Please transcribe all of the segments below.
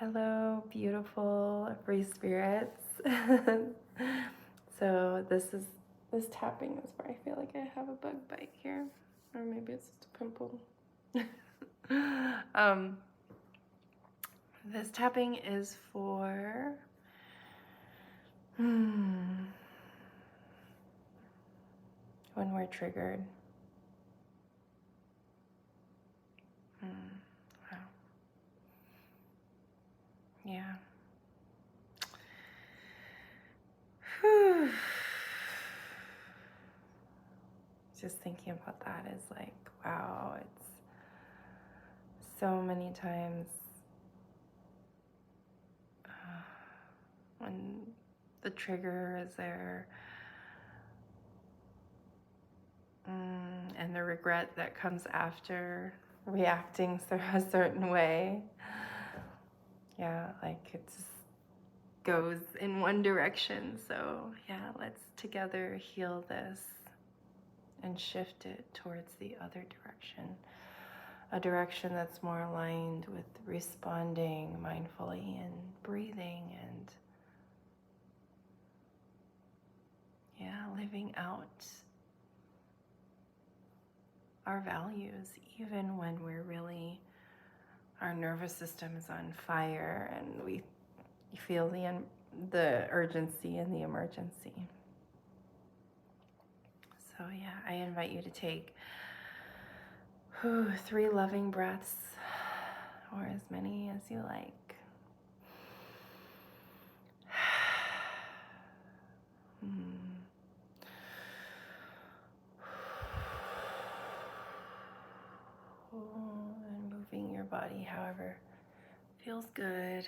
Hello, beautiful free spirits. So this tapping is where I feel like I have a bug bite here, or maybe it's just a pimple. um, this tapping is for when we're triggered. Wow. Yeah. Whew. Just thinking about that is like, wow, it's so many times when the trigger is there, and the regret that comes after reacting a certain way. Yeah, like it just goes in one direction. So yeah, let's together heal this and shift it towards the other direction. A direction that's more aligned with responding mindfully and breathing and living out our values, even when our nervous system is on fire and we feel the urgency and the emergency. So yeah, I invite you to take 3 loving breaths, or as many as you like. And moving your body however feels good.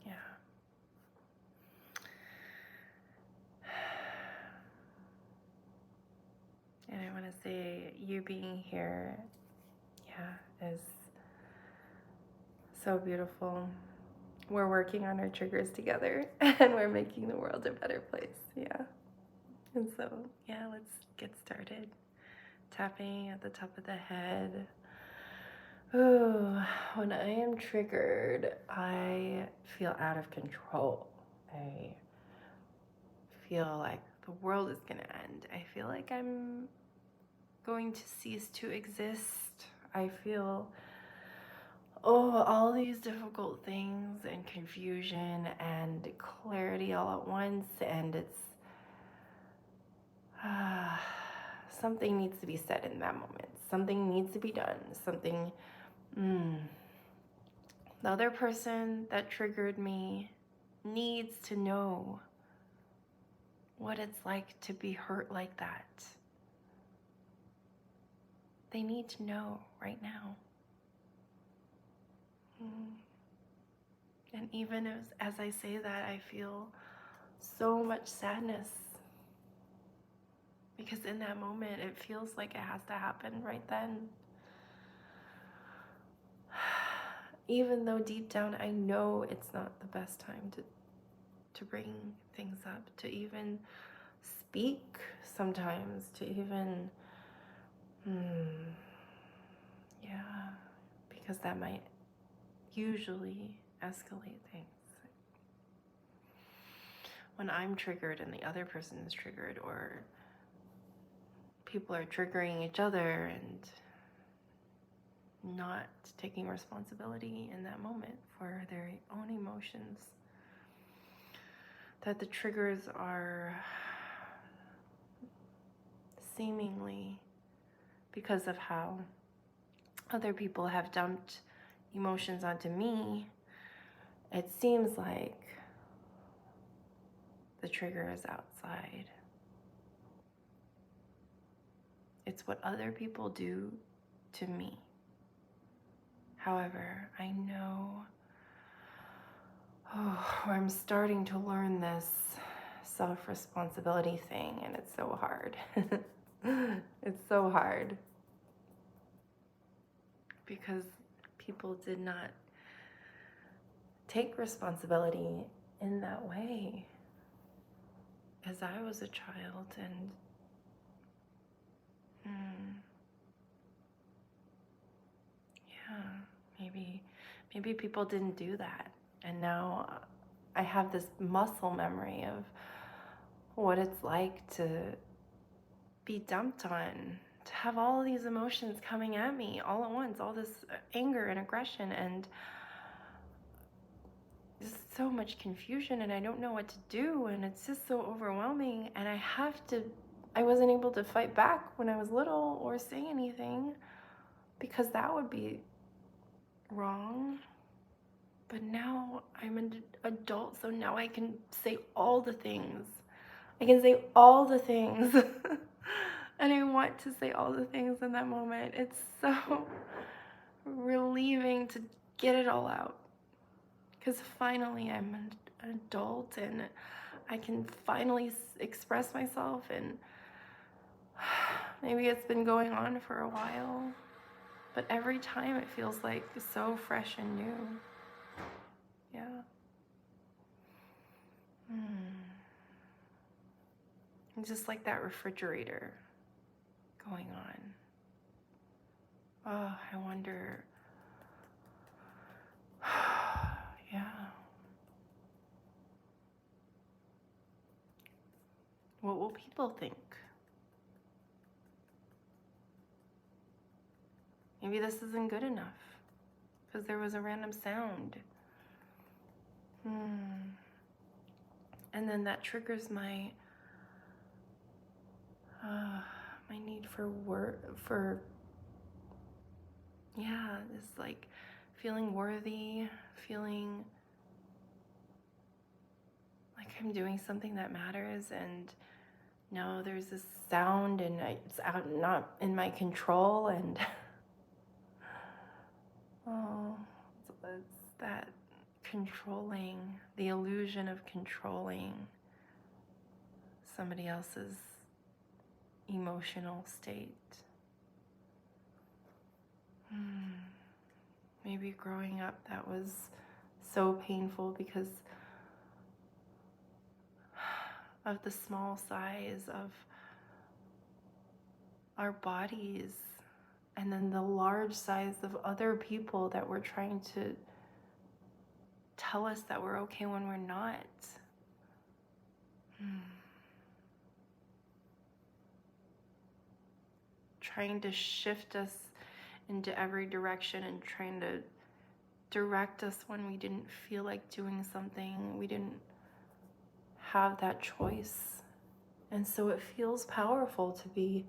Yeah. And I want to say you being here, is so beautiful. We're working on our triggers together and we're making the world a better place. Yeah. And so, let's get started. Tapping at the top of the head. Ooh, when I am triggered, I feel out of control. I feel like the world is going to end. I feel like I'm going to cease to exist. I feel all these difficult things and confusion and clarity all at once, and it's something needs to be said in that moment. Something needs to be done. The other person that triggered me needs to know what it's like to be hurt like that. They need to know right now. And even as I say that, I feel so much sadness. Because in that moment, it feels like it has to happen right then. Even though deep down I know it's not the best time to bring things up, to even speak sometimes, to even, because that might usually escalate things. When I'm triggered and the other person is triggered, or people are triggering each other and not taking responsibility in that moment for their own emotions, that the triggers are seemingly because of how other people have dumped emotions onto me, it seems like the trigger is outside. It's what other people do to me. However, I know I'm starting to learn this self-responsibility thing, and it's so hard. It's so hard because people did not take responsibility in that way as I was a child, and yeah, maybe people didn't do that, and now I have this muscle memory of what it's like to be dumped on, to have all these emotions coming at me all at once, all this anger and aggression, and just so much confusion, and I don't know what to do, and it's just so overwhelming, and I wasn't able to fight back when I was little or say anything because that would be wrong. But now I'm an adult, so now I can say all the things. I can say all the things. And I want to say all the things in that moment. It's so relieving to get it all out. Because finally I'm an adult and I can finally express myself, and maybe it's been going on for a while, but every time it feels like so fresh and new. Yeah. It's just like that refrigerator going on. Oh, I wonder. Yeah. What will people think? Maybe this isn't good enough because there was a random sound. And then that triggers my need this like feeling worthy, feeling like I'm doing something that matters, and no, there's this sound and it's out, not in my control, and it's that controlling, the illusion of controlling somebody else's emotional state. Maybe growing up that was so painful because of the small size of our bodies, and then the large size of other people that were trying to tell us that we're okay when we're not. Trying to shift us into every direction and trying to direct us when we didn't feel like doing something. We didn't have that choice. And so it feels powerful to be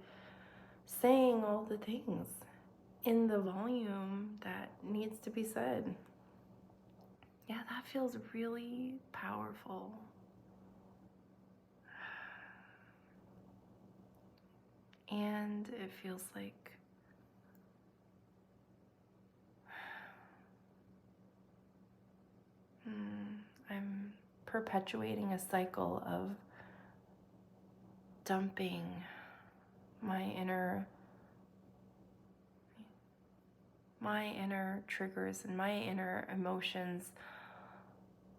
saying all the things in the volume that needs to be said. Yeah, that feels really powerful. And it feels like I'm perpetuating a cycle of dumping my inner triggers and my inner emotions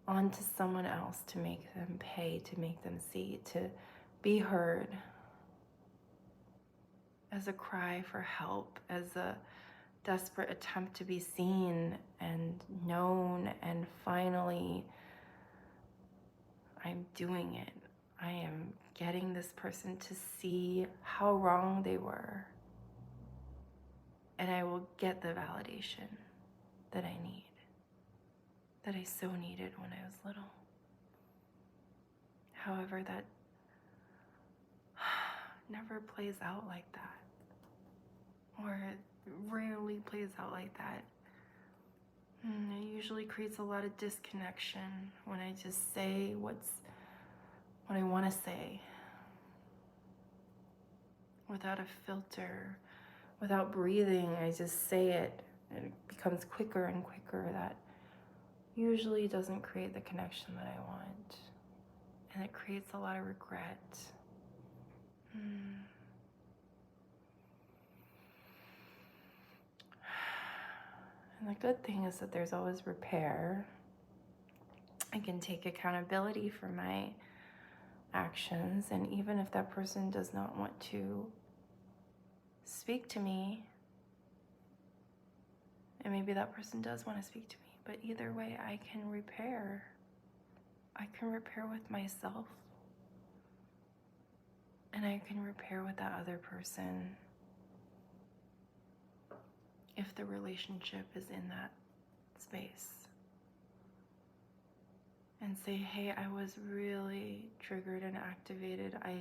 onto someone else to make them pay, to make them see, to be heard, as a cry for help, as a desperate attempt to be seen and known, and finally I'm doing it. I am getting this person to see how wrong they were, and I will get the validation that I need, that I so needed when I was little. However, that never plays out like that, or it rarely plays out like that. It usually creates a lot of disconnection when I just say what I want to say without a filter, without breathing. I just say it, and it becomes quicker and quicker. That usually doesn't create the connection that I want, and it creates a lot of regret. And the good thing is that there's always repair. I can take accountability for my actions. And even if that person does not want to speak to me, and maybe that person does want to speak to me, but either way, I can repair. I can repair with myself, and I can repair with that other person if the relationship is in that space. And say, hey, I was really triggered and activated. I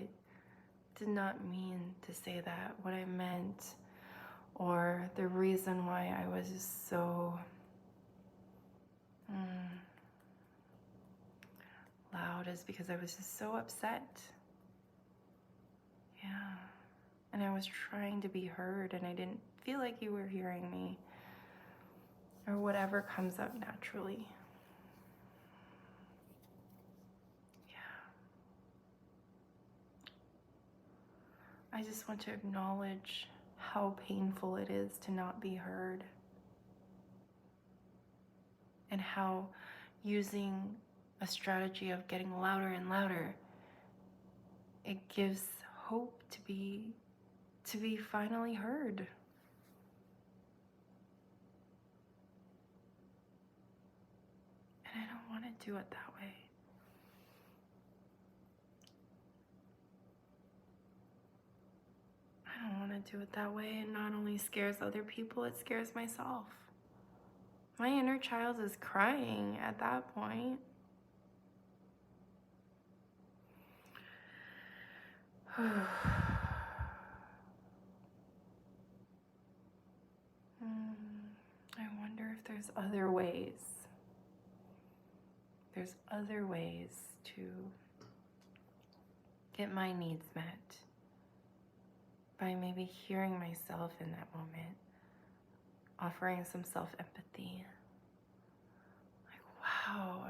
did not mean to say that. What I meant, or the reason why I was just so loud is because I was just so upset. Yeah. And I was trying to be heard, and I didn't feel like you were hearing me, or whatever comes up naturally. I just want to acknowledge how painful it is to not be heard, and how using a strategy of getting louder and louder, it gives hope to be finally heard. And I don't want to do it that way. I don't want to do it that way. It not only scares other people, it scares myself. My inner child is crying at that point. I wonder if there's other ways. There's other ways to get my needs met by maybe hearing myself in that moment, offering some self-empathy. Like, wow,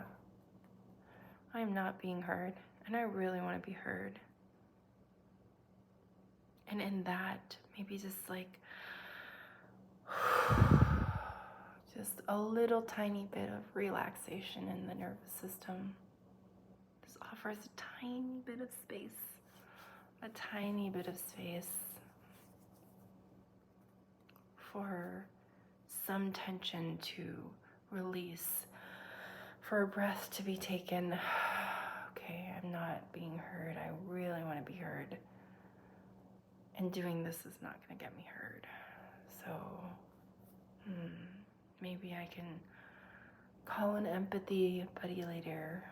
I'm not being heard, and I really want to be heard. And in that, maybe just like, just a little tiny bit of relaxation in the nervous system. Just offers a tiny bit of space, for some tension to release, for a breath to be taken. Okay, I'm not being heard. I really want to be heard. And doing this is not going to get me heard. So, maybe I can call an empathy buddy later.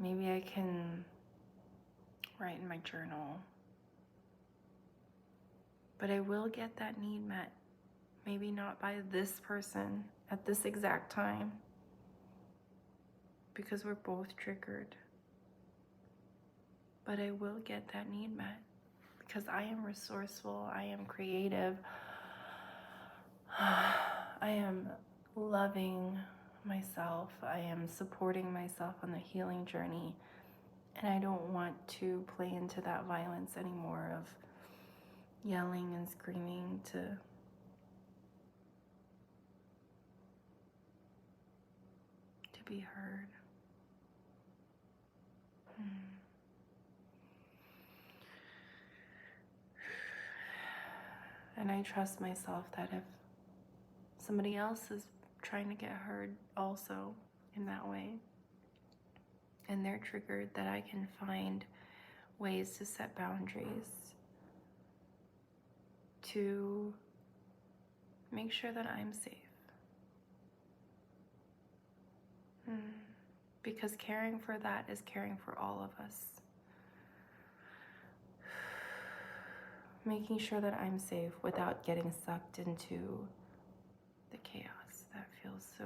Maybe I can write in my journal. But I will get that need met. Maybe not by this person at this exact time, because we're both triggered. But I will get that need met because I am resourceful, I am creative, I am loving myself, I am supporting myself on the healing journey, and I don't want to play into that violence anymore of yelling and screaming to be heard. And I trust myself that if somebody else is trying to get heard also in that way, and they're triggered, that I can find ways to set boundaries to make sure that I'm safe. Because caring for that is caring for all of us. Making sure that I'm safe without getting sucked into the chaos. That feels so...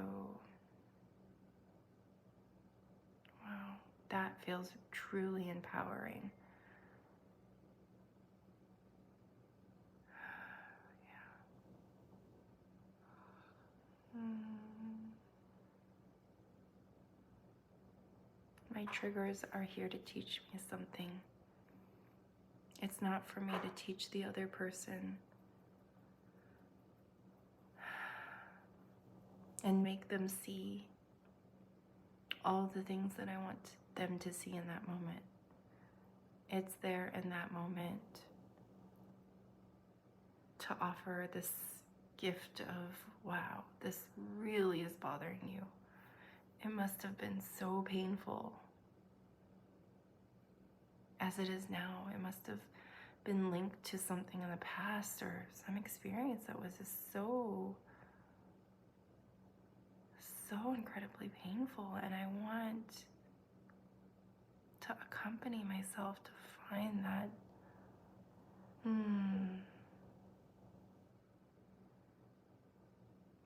wow. That feels truly empowering. My triggers are here to teach me something. It's not for me to teach the other person and make them see all the things that I want them to see in that moment. It's there in that moment to offer this gift of, wow, this really is bothering you. It must have been so painful. As it is now, it must have been linked to something in the past or some experience that was just so incredibly painful. And I want to accompany myself to find that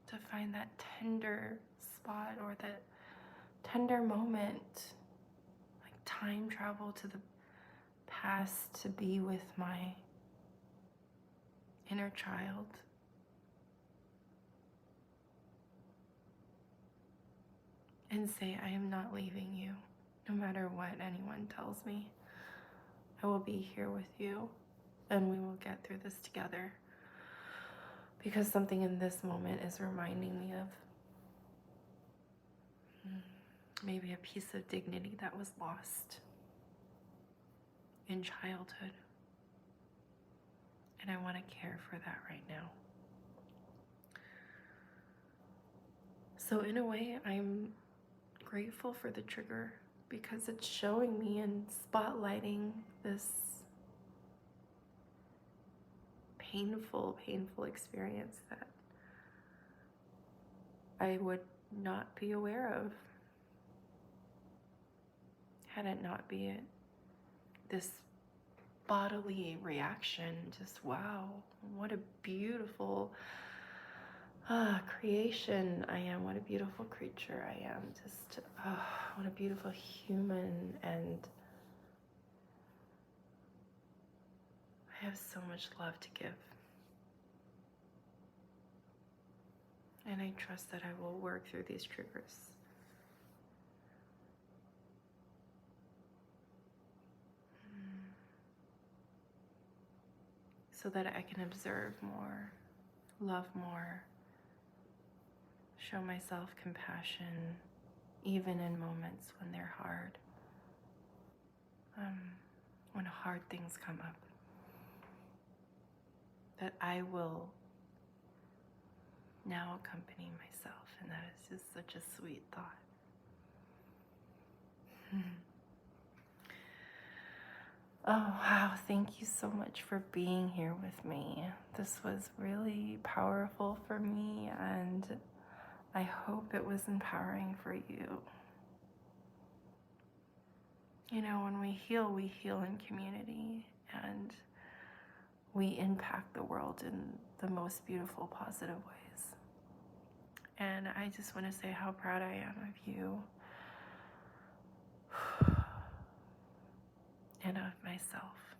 to find that tender spot or that tender moment, like time travel to the past to be with my inner child. And say, I am not leaving you, no matter what anyone tells me. I will be here with you, and we will get through this together. Because something in this moment is reminding me of maybe a piece of dignity that was lost in childhood. And I want to care for that right now. So in a way, I'm grateful for the trigger because it's showing me and spotlighting this painful experience that I would not be aware of had it not be this bodily reaction. Just wow, what a beautiful creation I am. What a beautiful creature I am. Just what a beautiful human. And I have so much love to give. And I trust that I will work through these triggers. So that I can observe more, love more, show myself compassion, even in moments when they're hard, when hard things come up, that I will now accompany myself, and that is just such a sweet thought. Oh, wow, thank you so much for being here with me. This was really powerful for me, and I hope it was empowering for you. You know, when we heal in community, and we impact the world in the most beautiful, positive ways. And I just want to say how proud I am of you and of myself.